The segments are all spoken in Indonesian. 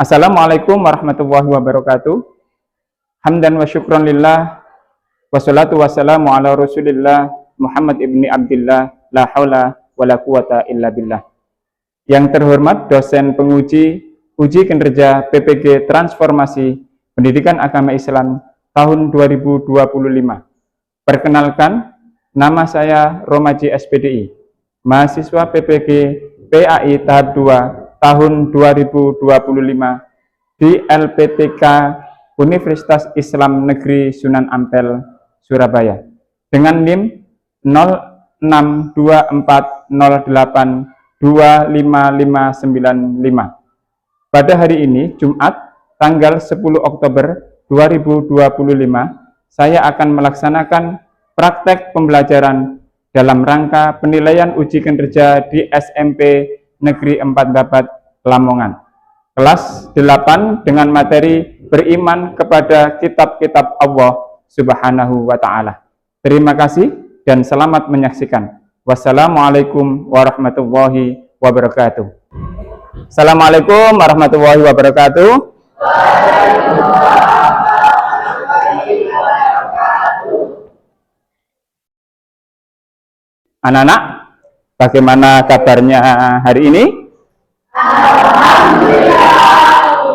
Assalamualaikum warahmatullahi wabarakatuh. Hamdan wa syukran lillah. Wassalatu wassalamu ala rasulillah Muhammad ibni Abdillah. La haula wa la quwata illa billah. Yang terhormat dosen penguji uji kinerja PPG Transformasi Pendidikan Agama Islam tahun 2025. Perkenalkan, nama saya Romaji SPDI, mahasiswa PPG PAI tahap 2 tahun 2025 di LPTK Universitas Islam Negeri Sunan Ampel, Surabaya, dengan NIM 062408255595. Pada hari ini, Jumat, tanggal 10 Oktober 2025, saya akan melaksanakan praktek pembelajaran dalam rangka penilaian uji kinerja di SMP Negeri 4 Babat, Lamongan. Kelas 8 dengan materi beriman kepada kitab-kitab Allah Subhanahu wa Ta'ala. Terima kasih dan selamat menyaksikan. Wassalamualaikum warahmatullahi wabarakatuh. Assalamualaikum warahmatullahi wabarakatuh. Anak-anak, bagaimana kabarnya hari ini? Alhamdulillah,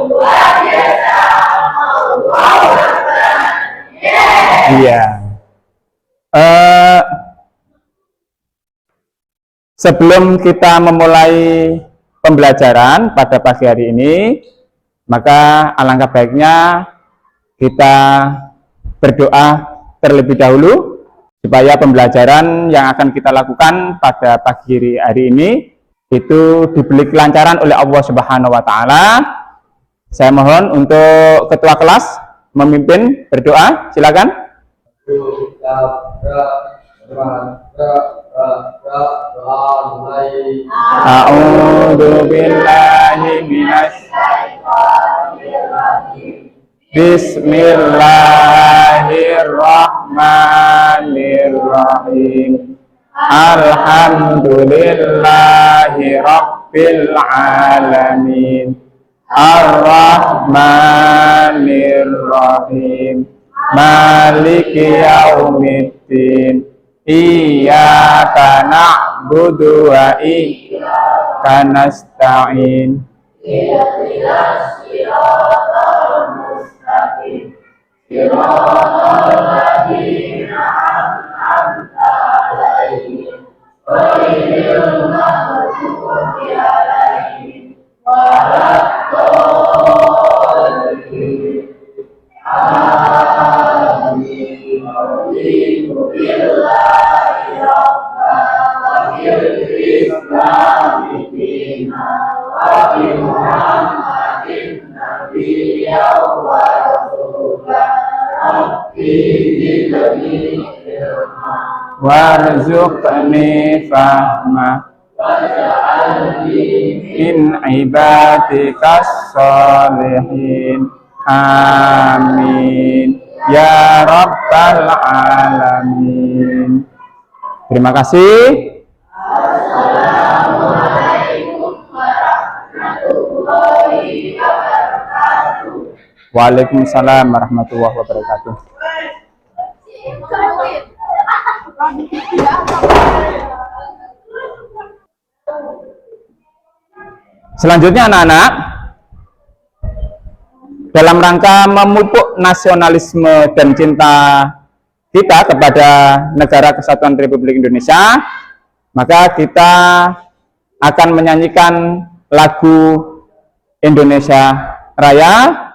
luar biasa. Iya. Sebelum kita memulai pembelajaran pada pagi hari ini, maka alangkah baiknya kita berdoa terlebih dahulu supaya pembelajaran yang akan kita lakukan pada pagi hari ini itu diberi kelancaran oleh Allah Subhanahu wa Ta'ala. Saya mohon untuk ketua kelas memimpin berdoa, silakan. A'udzu billahi minasy syaithanir rajim. Bismillahirrahmanirrahim. Alhamdulillahi rabbil alamin. Ar-Rahmanir-Rahim. Maliki yaumiddin. Iyyaka na'budu wa iyyaka nasta'in. Ihdinas siratal mustaqim. Siratal ladzina an'amta 'alaihim ghairil maghdubi 'alaihim waladdallin. Amin. Raditu billahi rabban wa bil islami dinan wa bi Muhammadin nabiyyan wa rasulan. Rabbi zidni ilma warzuqni fahma waj'alni min ibadikas sholihin. Amin ya rabbal alamin. Terima kasih. Assalamualaikum warahmatullahi wabarakatuh. Waalaikumsalam warahmatullahi wabarakatuh. Selanjutnya anak-anak, dalam rangka memupuk nasionalisme dan cinta kita kepada Negara Kesatuan Republik Indonesia, maka kita akan menyanyikan lagu Indonesia Raya.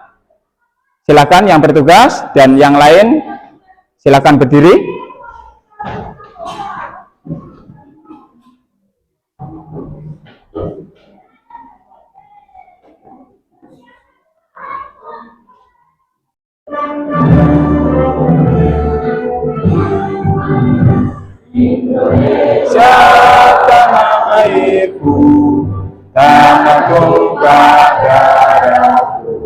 Silakan yang bertugas dan yang lain silakan berdiri. Indonesia tanah airku, tanah tumpah darahku.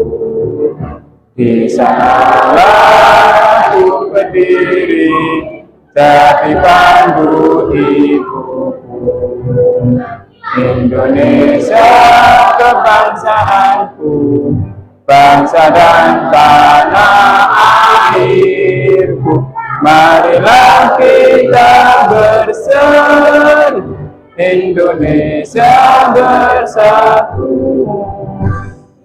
Di sanalah aku berdiri, jadi pandu ibuku. Indonesia kebangsaanku, bangsa dan tanah airku. Marilah kita bersatu, Indonesia bersatu.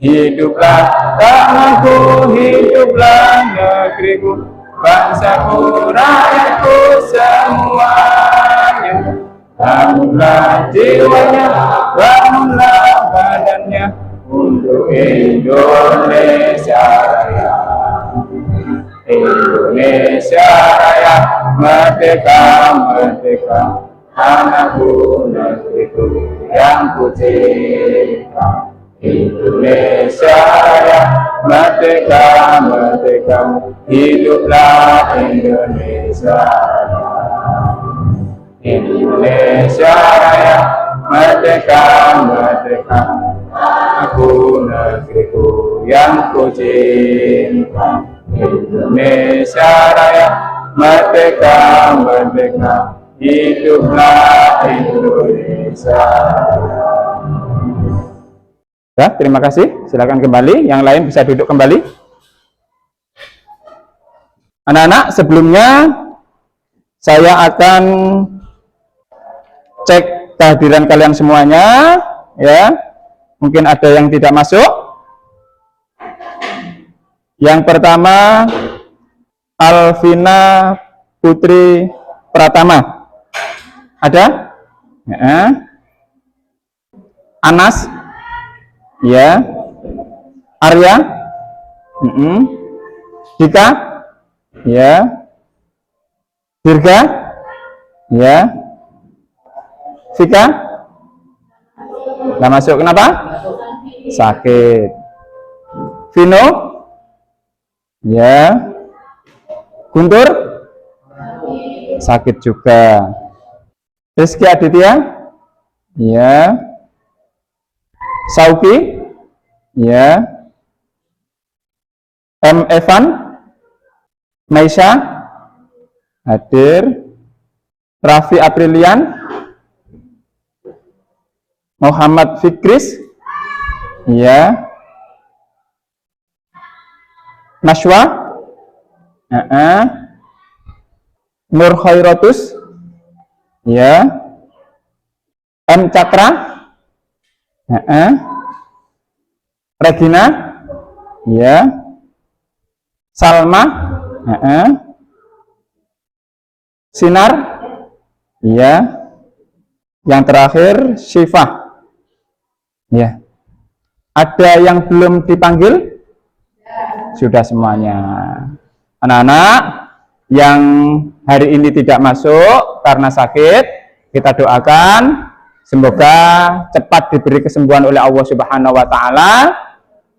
Hiduplah tanahku, hiduplah negeriku, bangsaku, rakyatku semuanya. Bangunlah jiwanya, bangunlah badannya untuk Indonesia Raya. Indonesia Raya, merdeka, merdeka, tanahku, negeriku yang ku cinta. Indonesia Raya, merdeka, merdeka, hiduplah Indonesia Raya. Indonesia Raya, merdeka, merdeka, aku negeriku yang ku cinta. Indonesia Raya, merdeka, merdeka, hiduplah Indonesia. Ya, terima kasih. Silakan kembali. Yang lain bisa duduk kembali. Anak-anak, sebelumnya saya akan cek kehadiran kalian semuanya. Ya, mungkin ada yang tidak masuk. Yang pertama, Alvina Putri Pratama. Ada? Ya. Anas. Ya. Arya. Dika. Ya. Dirga. Ya. Vika. Nggak masuk, kenapa? Sakit. Vino. Ya. Guntur. Sakit juga. Rizky Aditya. Ya. Sauki. Ya. M. Evan. Maisha. Hadir. Raffi Aprilian. Muhammad Fikris. Ya. Nashwa. Nur Khairatus. Ya. M. Cakra. Regina. Ya. Salma. Sinar. Ya. Yang terakhir Syifa. Ya. Ada yang belum dipanggil? Sudah semuanya. Anak-anak yang hari ini tidak masuk karena sakit, kita doakan semoga cepat diberi kesembuhan oleh Allah Subhanahu wa taala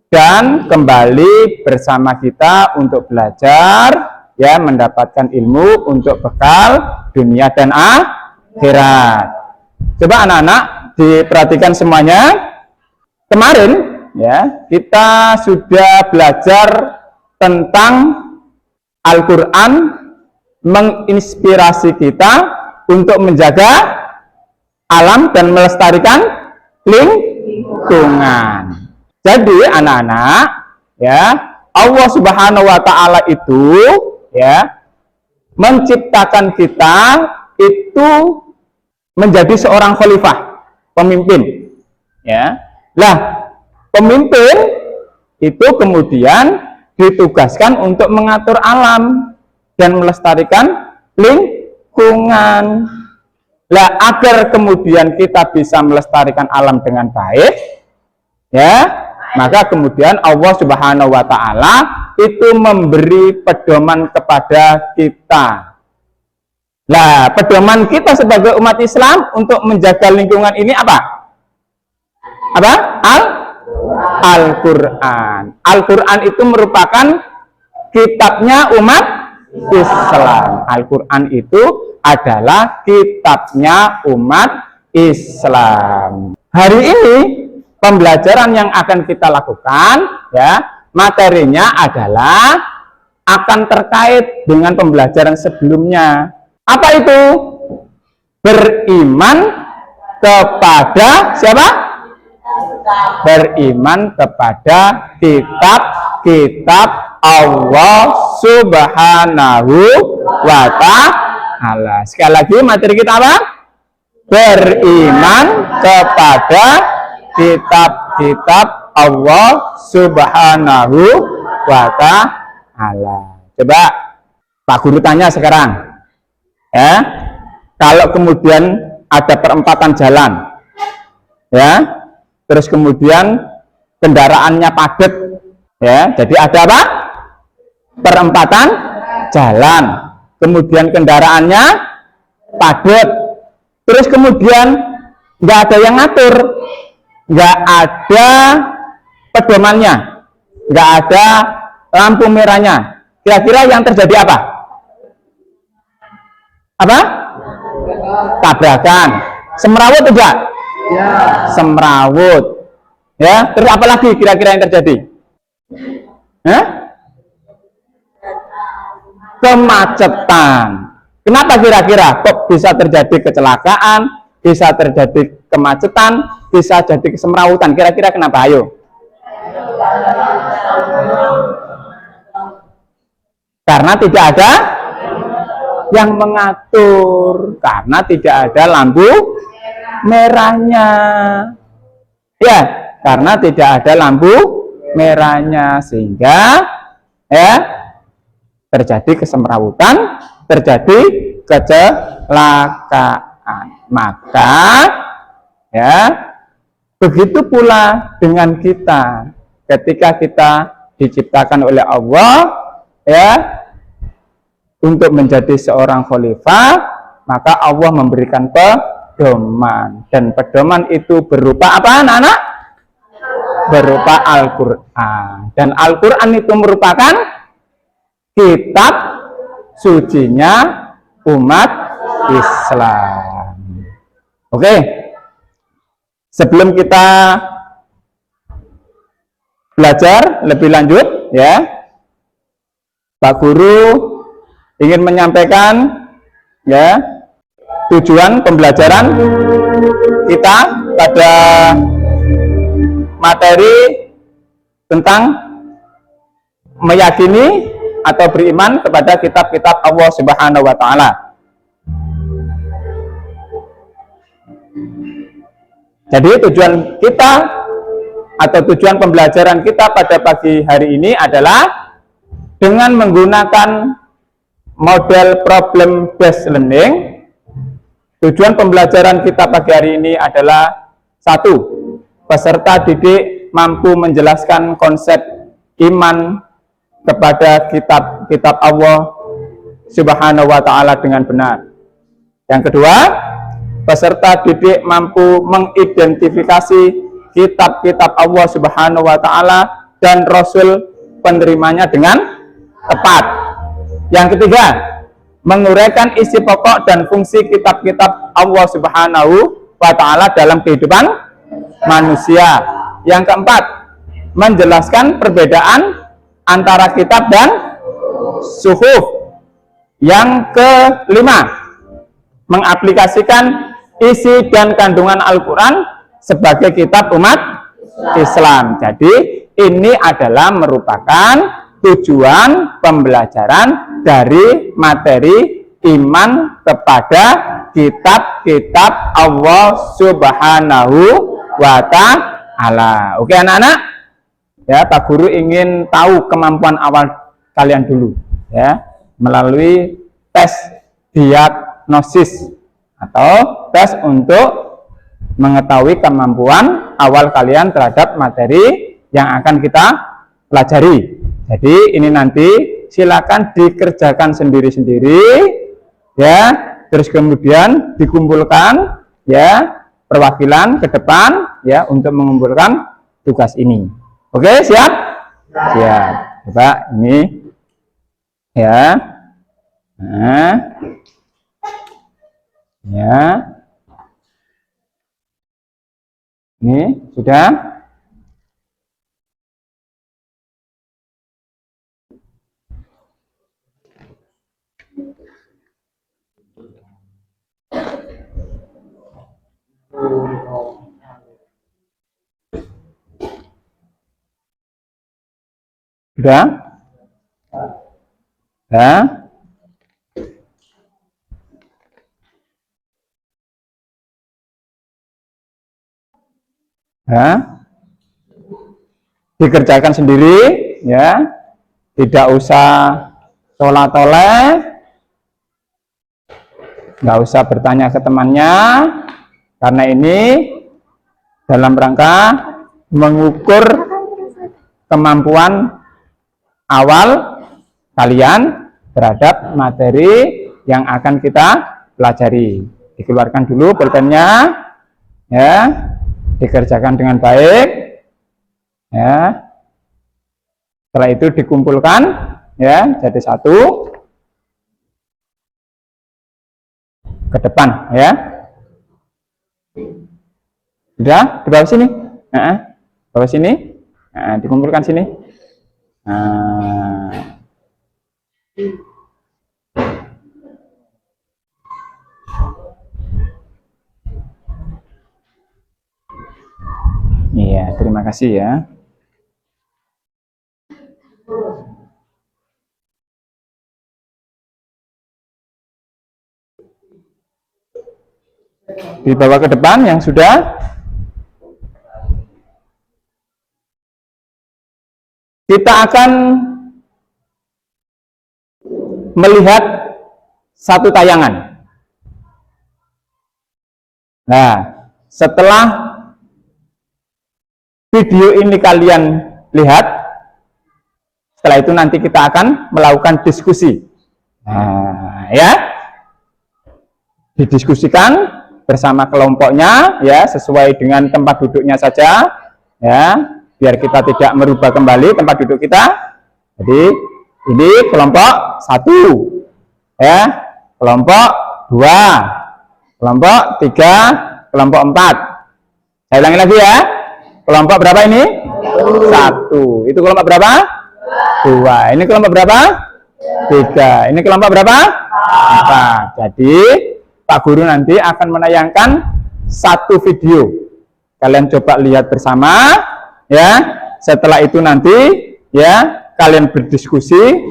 dan kembali bersama kita untuk belajar, ya, mendapatkan ilmu untuk bekal dunia dan akhirat. Coba anak-anak diperhatikan semuanya. Kemarin, ya, kita sudah belajar tentang Al-Quran menginspirasi kita untuk menjaga alam dan melestarikan lingkungan. Jadi anak-anak, ya, Allah Subhanahu wa taala itu, ya, menciptakan kita itu menjadi seorang khalifah, pemimpin, ya. Lah, pemimpin itu kemudian ditugaskan untuk mengatur alam dan melestarikan lingkungan. Lah, agar kemudian kita bisa melestarikan alam dengan baik, ya, maka kemudian Allah Subhanahu wa taala itu memberi pedoman kepada kita. Lah, pedoman kita sebagai umat Islam untuk menjaga lingkungan ini apa? Apa? Al-Quran. Al-Quran itu merupakan kitabnya umat Islam. Al-Quran itu adalah kitabnya umat Islam. Hari ini pembelajaran yang akan kita lakukan, ya, materinya adalah akan terkait dengan pembelajaran sebelumnya. Apa itu? Beriman kepada siapa? beriman kepada kitab-kitab Allah Subhanahu wa Ta'ala. Sekali lagi materi kita apa? Beriman kepada kitab-kitab Allah Subhanahu wa Ta'ala. Coba Pak Guru tanya sekarang, ya, kalau kemudian ada perempatan jalan, ya, terus kemudian kendaraannya padat, ya, jadi ada apa? Perempatan jalan, kemudian kendaraannya padat, terus kemudian nggak ada yang ngatur, nggak ada pedomannya, nggak ada lampu merahnya. Kira-kira yang terjadi apa? Apa? Tabrakan. Semrawut tidak? Ya. Semrawut. Ya. Terus apa lagi kira-kira yang terjadi? Kemacetan. Kenapa kira-kira kok bisa terjadi kecelakaan, bisa terjadi kemacetan, bisa jadi kesemrawutan? Kira-kira kenapa? Ayo. Karena tidak ada yang mengatur, karena tidak ada lampu merahnya. Ya, karena tidak ada lampu merahnya, sehingga ya terjadi kesemrawutan, terjadi kecelakaan. Maka ya begitu pula dengan kita, ketika kita diciptakan oleh Allah, ya, untuk menjadi seorang khalifah, maka Allah memberikan pedoman, dan pedoman itu berupa apa, anak-anak? Berupa Al-Quran. Dan Al-Quran itu merupakan kitab sucinya umat Islam. Oke, sebelum kita belajar lebih lanjut, ya, Pak Guru ingin menyampaikan, ya, tujuan pembelajaran kita pada materi tentang meyakini atau beriman kepada kitab-kitab Allah Subhanahu wa Ta'ala. Jadi tujuan kita atau tujuan pembelajaran kita pada pagi hari ini adalah dengan menggunakan model problem based learning. Tujuan pembelajaran kita pagi hari ini adalah: 1. Peserta didik mampu menjelaskan konsep iman kepada kitab-kitab Allah Subhanahu wa Ta'ala dengan benar. Yang kedua, peserta didik mampu mengidentifikasi kitab-kitab Allah Subhanahu wa Ta'ala dan Rasul penerimanya dengan tepat. Yang ketiga, menguraikan isi pokok dan fungsi kitab-kitab Allah Subhanahu wa Ta'ala dalam kehidupan manusia. Yang keempat, menjelaskan perbedaan antara kitab dan suhuf. Yang kelima, mengaplikasikan isi dan kandungan Al-Quran sebagai kitab umat Islam. Jadi ini adalah merupakan tujuan pembelajaran dari materi iman kepada kitab-kitab Allah Subhanahu wa Ta'ala. Oke anak-anak? Ya, Pak Guru ingin tahu kemampuan awal kalian dulu, ya, melalui tes diagnosis atau tes untuk mengetahui kemampuan awal kalian terhadap materi yang akan kita pelajari. Jadi ini nanti silakan dikerjakan sendiri-sendiri, ya, terus kemudian dikumpulkan, ya, perwakilan ke depan, ya, untuk mengumpulkan tugas ini. Oke, siap? Siap. Coba ini, ya. Nah, ya. Ini sudah. Sudah? Ya. Ya. Dikerjakan sendiri, ya. Tidak usah tolak-toleh, nggak usah bertanya ke temannya, karena ini dalam rangka mengukur kemampuan awal kalian terhadap materi yang akan kita pelajari. Dikeluarkan dulu pulpennya, ya, dikerjakan dengan baik, ya. Setelah itu dikumpulkan, ya, jadi satu ke depan, ya. Sudah di bawah sini, bawah sini, dikumpulkan sini. Iya, terima kasih ya. Dibawa ke depan yang sudah. Kita akan melihat satu tayangan. Nah, setelah video ini kalian lihat, setelah itu nanti kita akan melakukan diskusi. Nah, ya, didiskusikan bersama kelompoknya, ya, sesuai dengan tempat duduknya saja, ya, biar kita tidak merubah kembali tempat duduk kita. Jadi ini kelompok 1, ya, kelompok 2, kelompok 3, kelompok 4. Saya ulangi lagi ya. Kelompok berapa ini? 1. Itu kelompok berapa? 2. Ini kelompok berapa? 3. Ini kelompok berapa? 4. Jadi Pak Guru nanti akan menayangkan satu video. Kalian coba lihat bersama, ya. Setelah itu nanti, ya, kalian berdiskusi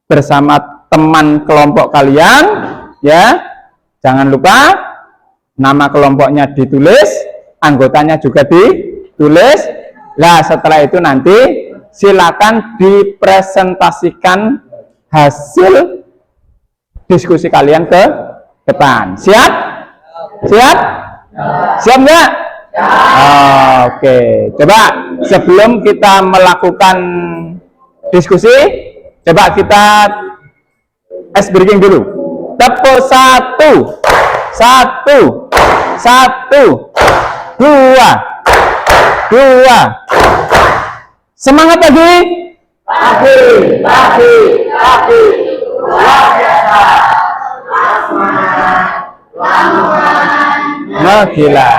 bersama teman kelompok kalian, ya. Jangan lupa nama kelompoknya ditulis, anggotanya juga ditulis. Nah, setelah itu nanti silakan dipresentasikan hasil diskusi kalian ke depan. Siap? Siap? Siap nggak? Oke. Coba sebelum kita melakukan diskusi, coba kita ice breaking dulu. Tepuk 1, 1, 1, 2, 2. Semangat lagi. Pagi, pagi, pagi, luar biasa. Gila.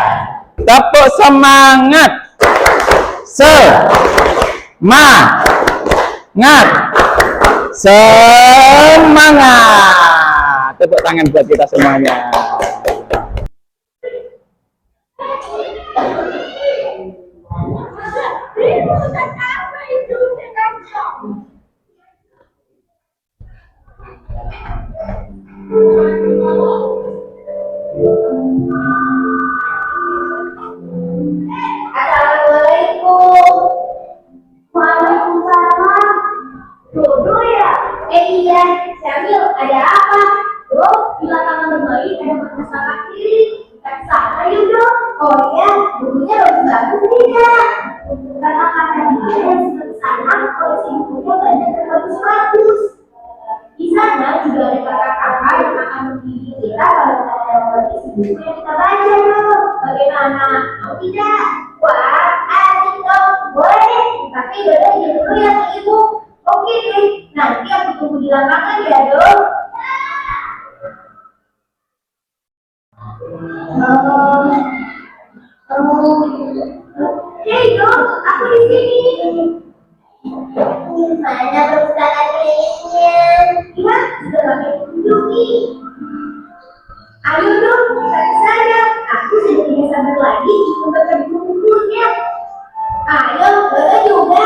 Tepuk semangat. Semangat. Semangat. Tepuk tangan buat kita semuanya. Assalamualaikum. Waalaikumsalam. Duduk ya? Iya, Syamil, ada apa? Oh, di lapangan bermain ada makan sampah kiri. Kita sana yuk dong. Oh iya, bukunya bagus-bagus nih Kak. Karena kata dia yang sana, koleksi bukunya banyak dan bagus-bagus. Di sana juga ada kakak-kakak yang akan membimbing kita kalau ada kondisi buku yang kita baca dong. Bagaimana? Mau tidak? Wah, asik dong. Boleh deh, tapi boleh aja dulu ya ke ibu. Oke deh, nanti aku tunggu di lapangan ya dong. Hei dong, aku di sini. Mana perpustakaan kliniknya? Iya, sudah pakai kunjungi. Ayo dong, kita ke sana. Aku sudah tidak sabar lagi membaca buku-bukunya. Ayo, boleh juga.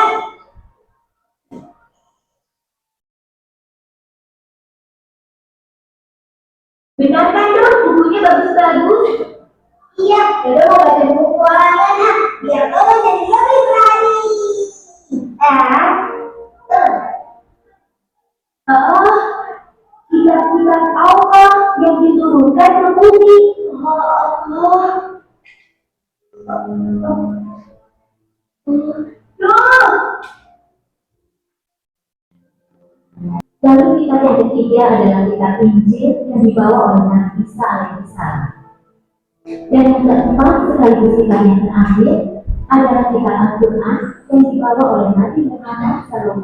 Benar kan dong, bukunya bagus-bagus. Iya, Dodo mau baca buku olahraga biar Dodo jadi lebih berani. Oh, kitab-kitab Allah yang diturunkan ke bumi. Oh, Duh. Lalu kitab yang ketiga adalah kitab Injil yang dibawa oleh Nabi Isa alaihissalam. Dan yang keempat sekaligus kitab yang terakhir adalah kitab Al-Quran yang dibawa oleh Nabi Muhammad SAW.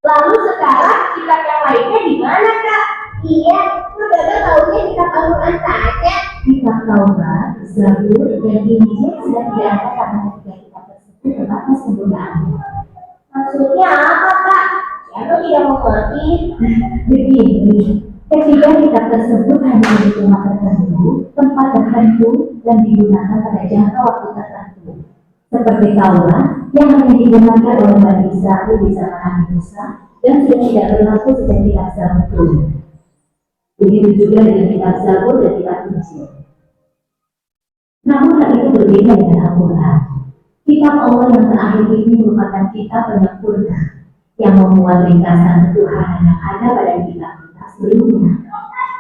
Lalu sekarang kitab yang lainnya di mana, Kak? Iya, Dodo tahunya kitab Al-Quran saja. Kitab Taurat, Zabur, dan Injil sudah tidak ada karena ketiga kitab tersebut terbatas penggunaannya. Maksudnya apa, Kak? Aku tidak mengerti. Begini, ketiga kitab tersebut hanya milik umat tertentu, tempat tertentu, dan digunakan pada jangka waktu tertentu. Seperti Taurat yang hanya digunakan oleh Bani Israel di zaman Nabi Musa dan sudah tidak berlaku sejak kitab Zabur. Begitu juga dengan kitab Zabur dan kitab Injil. Namun hal itu berbeda dengan Al-Quran. Kitab Allah yang terakhir ini merupakan kitab penyempurna yang memuat ringkasan ketuhanan yang ada pada kitab-kitab sebelumnya.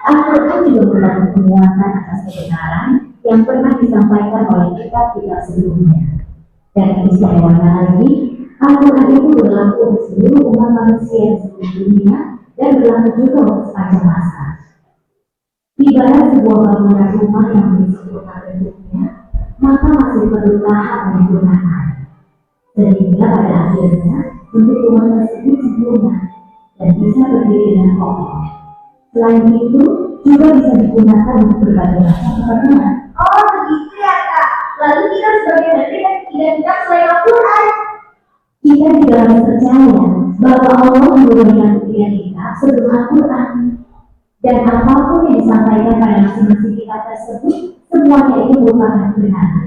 Al-Quran juga merupakan penguatan atas kebenaran yang pernah disampaikan oleh kitab-kitab sebelumnya. Dan istimewanya lagi, Al-Quran itu berlaku untuk seluruh umat manusia di seluruh dunia dan berlaku juga untuk sepanjang masa. Ibarat sebuah bangunan rumah yang belum sempurna bentuknya, maka masih perlu tahap penyempurnaan. Sehingga pada akhirnya bentuk rumah tersebut sempurna dan bisa berdiri dengan kokoh. Selain itu, juga bisa digunakan untuk berbagai macam keperluan. Oh, begitu ya, Kak. Lalu kita sebagai hati dan tidak selain Al-Quran. Kita juga harus percaya bahwa Allah memberikan ketiga kitab sebelum Al-Quran. Dan apapun yang disampaikan pada masing-masing kitab tersebut, semuanya itu merupakan kebenaran.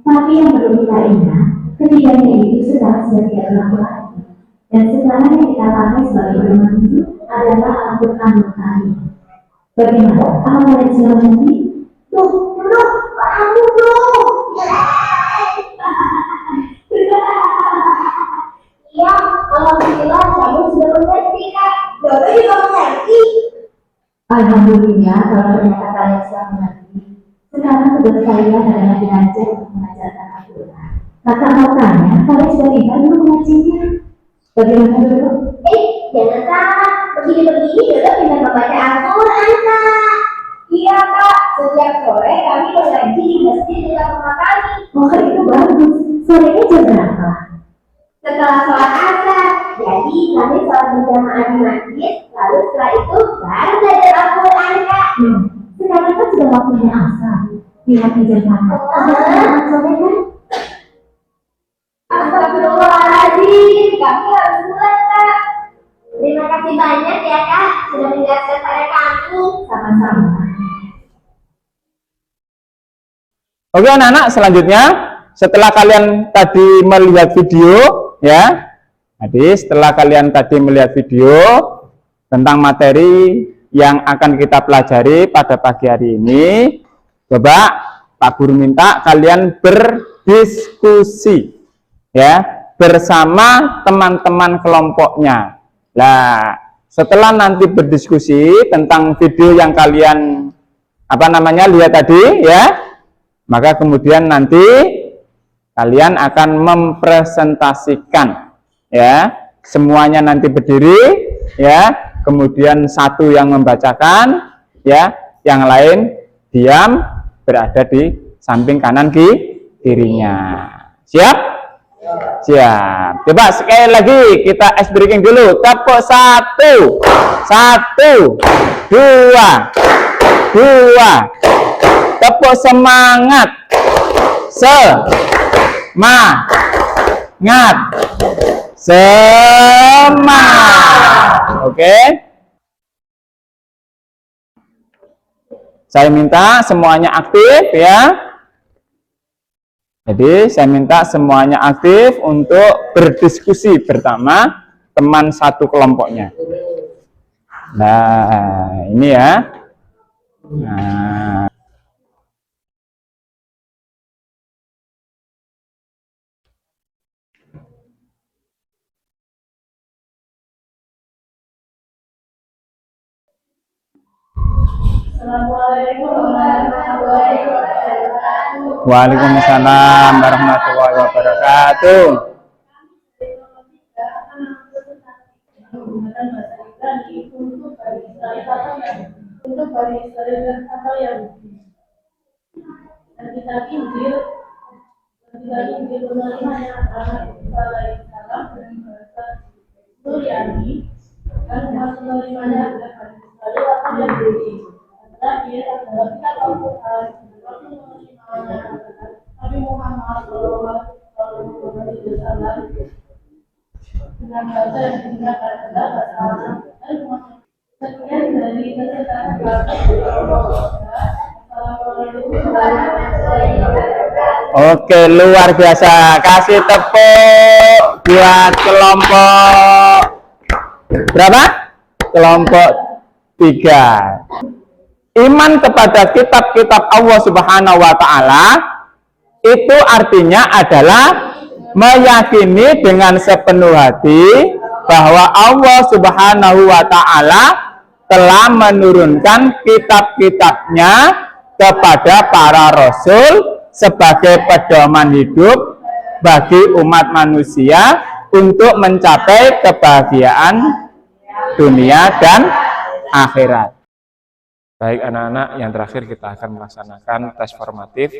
Tapi yang perlu kita ingat, ketiganya itu sekarang sudah tidak berlaku lagi. Dan sekarang yang kita pakai sebagai pedoman hidup adalah Al-Quran Al-Karim. Bagaimana? Apa kalian sudah mengerti? Tuh, paham tuh. Iya, alhamdulillah kamu sudah mengerti, Kak. Dodo juga mengerti. Alhamdulillah kalau ternyata kalian sudah mengerti. Sekarang tugas kalian adalah belajar untuk mengajarkan Al-Quran. Kakak mau tanya, kalian sudah tiba belum mengajinya? Bagaimana dulu? Jangan salah. Begini-begini Dodo bisa membaca Al-Quran, Kak. Iya, Kak. Setiap sore kami mengaji di masjid dekat rumah kami. Oh, itu bagus. Sorenya jam berapa? Setelah sholat asar. Jadi kami sholat berjamaah di masjid. Lalu setelah itu baru belajar Al-Quran, Kak. Sekarang kan sudah waktunya asar. Lihat di jam berapa? Sudah sore kan? Astagfirullahaladzim, kami harus mulai, Kak. Terima kasih banyak ya, Kak, sudah menjelaskan pada kami. Sama-sama. Oke anak-anak, selanjutnya setelah kalian tadi melihat video ya, jadi setelah kalian tadi melihat video tentang materi yang akan kita pelajari pada pagi hari ini, coba Pak Guru minta kalian berdiskusi ya bersama teman-teman kelompoknya. Nah, setelah nanti berdiskusi tentang video yang kalian lihat tadi ya, maka kemudian nanti kalian akan mempresentasikan ya, semuanya nanti berdiri ya, kemudian satu yang membacakan ya, yang lain diam berada di samping kanan kirinya. Siap? Siap. Coba sekali lagi kita ice breaking dulu. Tepuk 1 2 tepuk semangat. Semangat. Oke. Saya minta semuanya aktif ya. Jadi saya minta semuanya aktif untuk berdiskusi bersama teman satu kelompoknya. Nah, ini ya. Nah, Assalamualaikum warahmatullahi wabarakatuh. Waalaikumsalam warahmatullahi wabarakatuh. Menggunakan bahasa Ibrani untuk Bani Israel atau Yahudi. Dan kita Injil menerimanya anak Isa alaihissalam dengan bahasa Suryani dan menerimanya dengan Bani Israel atau Yahudi. Terakhir adalah kitab Al-Quran. Waktu menerimanya adalah Nabi Muhammad SAW dengan bahasa yang digunakan adalah bahasa Arab dan sekian dari presentasi Oke, luar biasa. Kasih tepuk buat kelompok berapa? Kelompok 3. Iman kepada kitab-kitab Allah Subhanahu wa Ta'ala itu artinya adalah meyakini dengan sepenuh hati bahwa Allah Subhanahu wa Ta'ala telah menurunkan kitab-kitabnya kepada para rasul sebagai pedoman hidup bagi umat manusia untuk mencapai kebahagiaan dunia dan akhirat. Baik anak-anak, yang terakhir kita akan melaksanakan tes formatif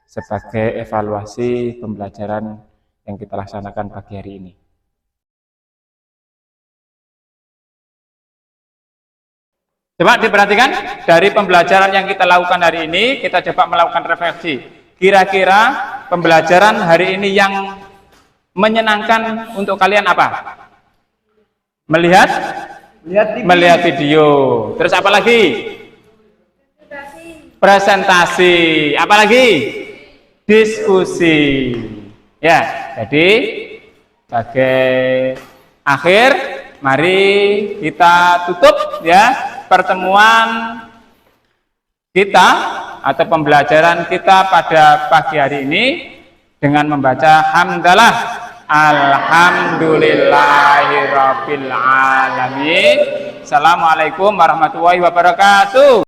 sebagai evaluasi pembelajaran yang kita laksanakan pagi hari ini. Coba diperhatikan, dari pembelajaran yang kita lakukan hari ini, kita coba melakukan refleksi. Kira-kira pembelajaran hari ini yang menyenangkan untuk kalian apa? Melihat video. Terus apa lagi? Presentasi. Apa lagi? Diskusi. Ya, jadi sebagai akhir, mari kita tutup ya pertemuan kita atau pembelajaran kita pada pagi hari ini dengan membaca hamdalah alhamdulillahirabbil alamin. Assalamualaikum warahmatullahi wabarakatuh.